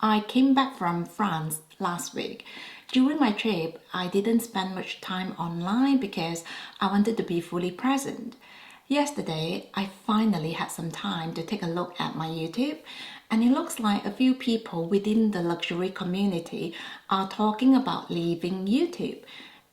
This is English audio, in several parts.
I came back from France last week. During my trip, I didn't spend much time online because I wanted to be fully present. Yesterday, I finally had some time to take a look at my YouTube, and it looks like a few people within the luxury community are talking about leaving YouTube.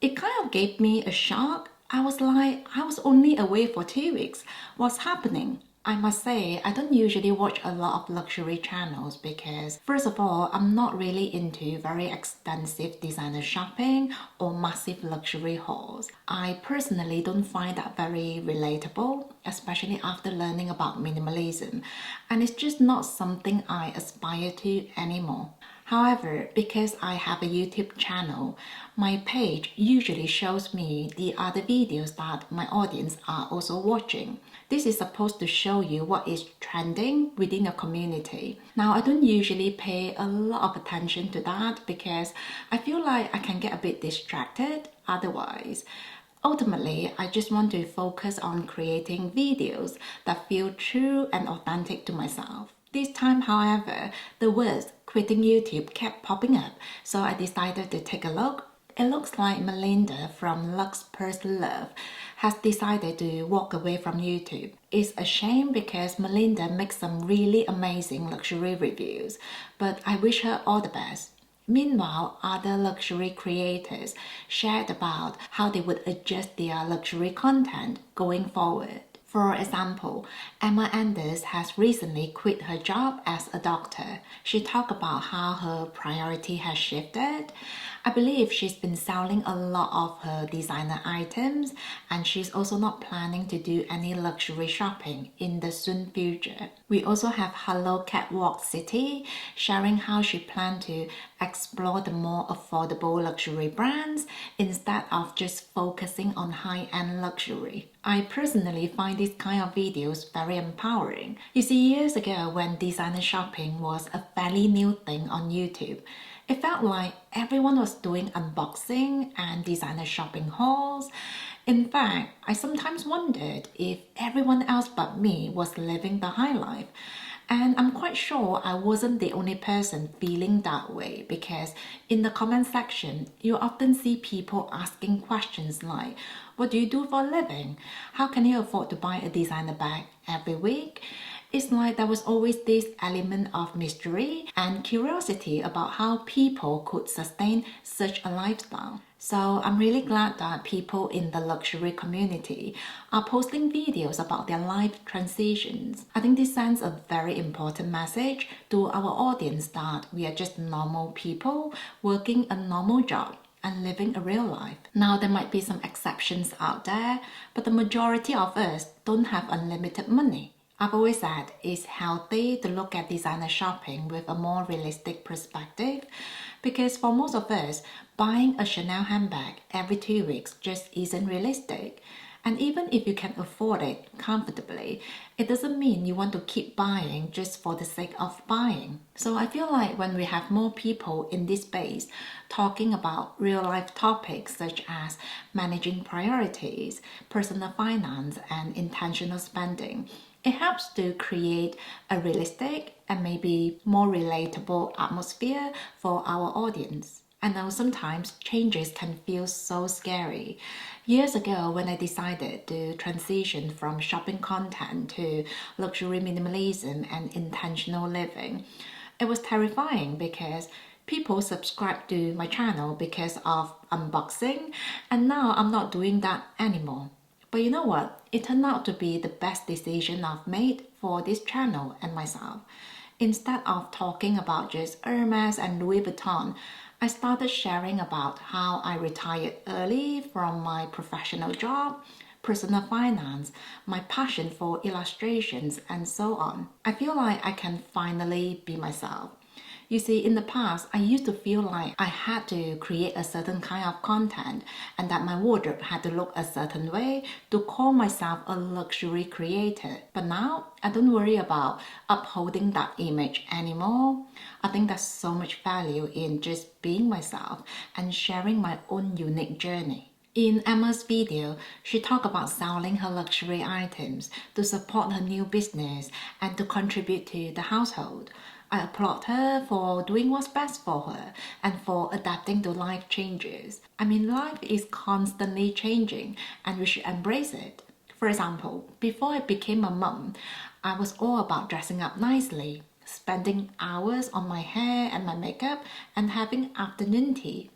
It kind of gave me a shock. I was like, I was only away for 2 weeks. What's happening? I must say, I don't usually watch a lot of luxury channels because, first of all, I'm not really into very extensive designer shopping or massive luxury hauls. I personally don't find that very relatable, especially after learning about minimalism, and it's just not something I aspire to anymore. However, because I have a YouTube channel, my page usually shows me the other videos that my audience are also watching. This is supposed to show you what is trending within a community. Now, I don't usually pay a lot of attention to that because I feel like I can get a bit distracted otherwise. Ultimately, I just want to focus on creating videos that feel true and authentic to myself. This time, however, the words quitting YouTube kept popping up, so I decided to take a look. It looks like Melinda from Luxpurselove has decided to walk away from YouTube. It's a shame because Melinda makes some really amazing luxury reviews, but I wish her all the best. Meanwhile, other luxury creators shared about how they would adjust their luxury content going forward. For example, Emma Anders has recently quit her job as a doctor. She talked about how her priority has shifted. I believe she's been selling a lot of her designer items, and she's also not planning to do any luxury shopping in the soon future. We also have Hello Catwalk City sharing how she planned to explore the more affordable luxury brands instead of just focusing on high-end luxury. I personally find these kind of videos very empowering. You see, years ago when designer shopping was a fairly new thing on YouTube, it felt like everyone was doing unboxing and designer shopping hauls. In fact, I sometimes wondered if everyone else but me was living the high life. And I'm quite sure I wasn't the only person feeling that way because in the comment section, you often see people asking questions like, what do you do for a living? How can you afford to buy a designer bag every week? It's like there was always this element of mystery and curiosity about how people could sustain such a lifestyle. So I'm really glad that people in the luxury community are posting videos about their life transitions. I think this sends a very important message to our audience that we are just normal people working a normal job and living a real life. Now, there might be some exceptions out there, but the majority of us don't have unlimited money. I've always said it's healthy to look at designer shopping with a more realistic perspective because for most of us, buying a Chanel handbag every 2 weeks just isn't realistic. And even if you can afford it comfortably, it doesn't mean you want to keep buying just for the sake of buying. So I feel like when we have more people in this space talking about real life topics such as managing priorities, personal finance, and intentional spending, it helps to create a realistic and maybe more relatable atmosphere for our audience. I know sometimes changes can feel so scary. Years ago, when I decided to transition from shopping content to luxury minimalism and intentional living, it was terrifying because people subscribed to my channel because of unboxing, and now I'm not doing that anymore. But you know what? It turned out to be the best decision I've made for this channel and myself. Instead of talking about just Hermes and Louis Vuitton, I started sharing about how I retired early from my professional job, personal finance, my passion for illustrations, and so on. I feel like I can finally be myself. You see, in the past, I used to feel like I had to create a certain kind of content and that my wardrobe had to look a certain way to call myself a luxury creator. But now, I don't worry about upholding that image anymore. I think there's so much value in just being myself and sharing my own unique journey. In Emma's video, she talked about selling her luxury items to support her new business and to contribute to the household. I applaud her for doing what's best for her and for adapting to life changes. I mean, life is constantly changing and we should embrace it. For example, before I became a mum, I was all about dressing up nicely, spending hours on my hair and my makeup, and having afternoon tea.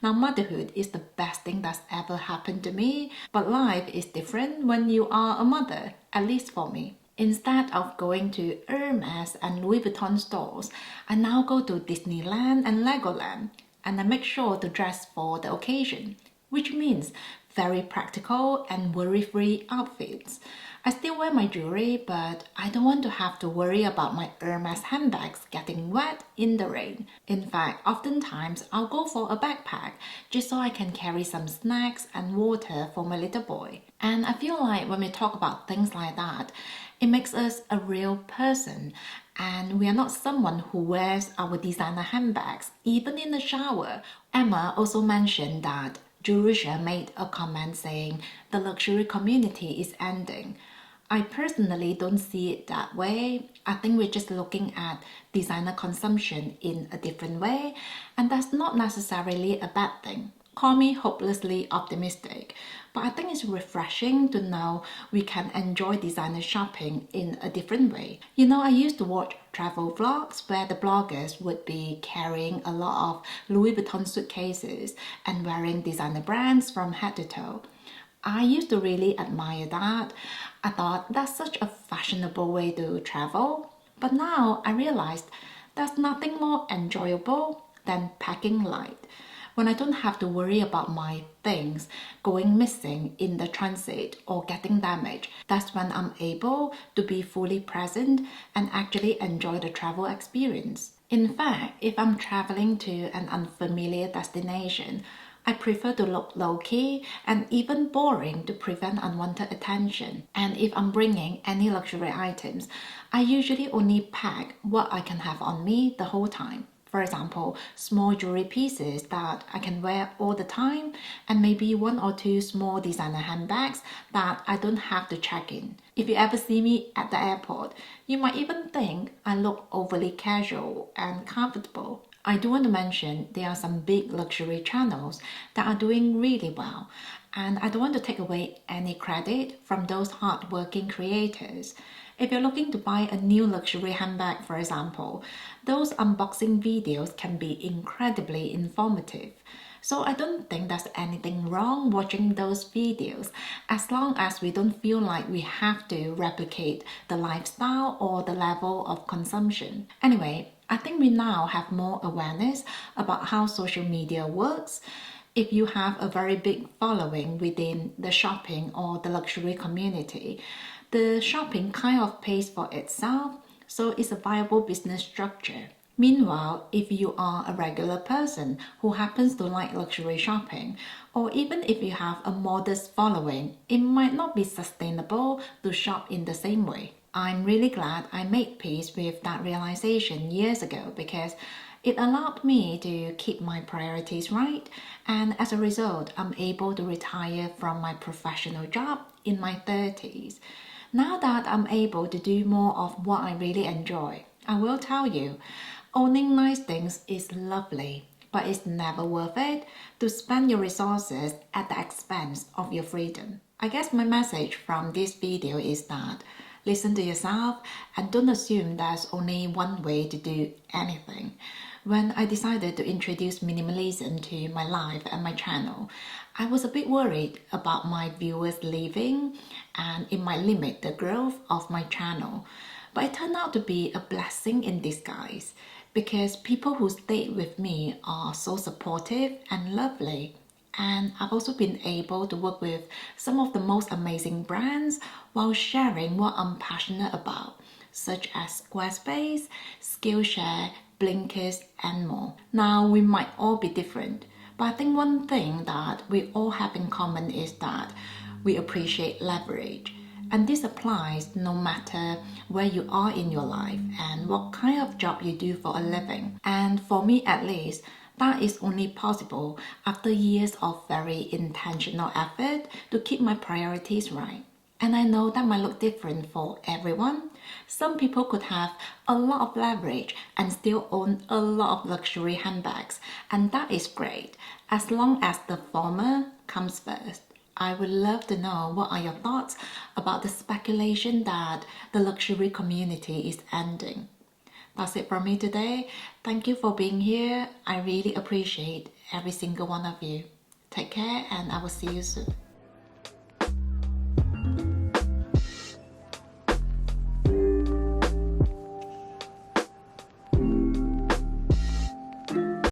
Now, motherhood is the best thing that's ever happened to me, but life is different when you are a mother, at least for me. Instead of going to Hermes and Louis Vuitton stores, I now go to Disneyland and Legoland, and I make sure to dress for the occasion, which means very practical and worry-free outfits. I still wear my jewelry, but I don't want to have to worry about my Hermes handbags getting wet in the rain. In fact, oftentimes I'll go for a backpack just so I can carry some snacks and water for my little boy. And I feel like when we talk about things like that, it makes us a real person. And we are not someone who wears our designer handbags, even in the shower. Emma also mentioned that Jerusha made a comment saying the luxury community is ending. I personally don't see it that way. I think we're just looking at designer consumption in a different way, and that's not necessarily a bad thing. Call me hopelessly optimistic, but I think it's refreshing to know we can enjoy designer shopping in a different way. You know, I used to watch travel vlogs where the bloggers would be carrying a lot of Louis Vuitton suitcases and wearing designer brands from head to toe. I used to really admire that. I thought that's such a fashionable way to travel. But now I realized there's nothing more enjoyable than packing light. When I don't have to worry about my things going missing in the transit or getting damaged, that's when I'm able to be fully present and actually enjoy the travel experience. In fact, if I'm traveling to an unfamiliar destination, I prefer to look low-key and even boring to prevent unwanted attention. And if I'm bringing any luxury items, I usually only pack what I can have on me the whole time. For example, small jewelry pieces that I can wear all the time, and maybe one or two small designer handbags that I don't have to check in. If you ever see me at the airport, you might even think I look overly casual and comfortable. I do want to mention there are some big luxury channels that are doing really well, and I don't want to take away any credit from those hardworking creators. If you're looking to buy a new luxury handbag, for example, those unboxing videos can be incredibly informative. So I don't think there's anything wrong watching those videos as long as we don't feel like we have to replicate the lifestyle or the level of consumption. Anyway, I think we now have more awareness about how social media works. If you have a very big following within the shopping or the luxury community, the shopping kind of pays for itself, so it's a viable business structure. Meanwhile, if you are a regular person who happens to like luxury shopping, or even if you have a modest following, it might not be sustainable to shop in the same way. I'm really glad I made peace with that realization years ago because it allowed me to keep my priorities right, and as a result, I'm able to retire from my professional job in my 30s. Now that I'm able to do more of what I really enjoy, I will tell you, owning nice things is lovely, but it's never worth it to spend your resources at the expense of your freedom. I guess my message from this video is that listen to yourself and don't assume there's only one way to do anything. When I decided to introduce minimalism to my life and my channel, I was a bit worried about my viewers leaving and it might limit the growth of my channel. But it turned out to be a blessing in disguise because people who stayed with me are so supportive and lovely. And I've also been able to work with some of the most amazing brands while sharing what I'm passionate about, such as Squarespace, Skillshare, Blinkist, and more. Now, we might all be different, but I think one thing that we all have in common is that we appreciate leverage. And this applies no matter where you are in your life and what kind of job you do for a living. And for me at least, that is only possible after years of very intentional effort to keep my priorities right. And I know that might look different for everyone, Some people could have a lot of leverage and still own a lot of luxury handbags, and that is great, as long as the former comes first. I would love to know what are your thoughts about the speculation that the luxury community is ending. That's it from me today. Thank you for being here. I really appreciate every single one of you. Take care and I will see you soon.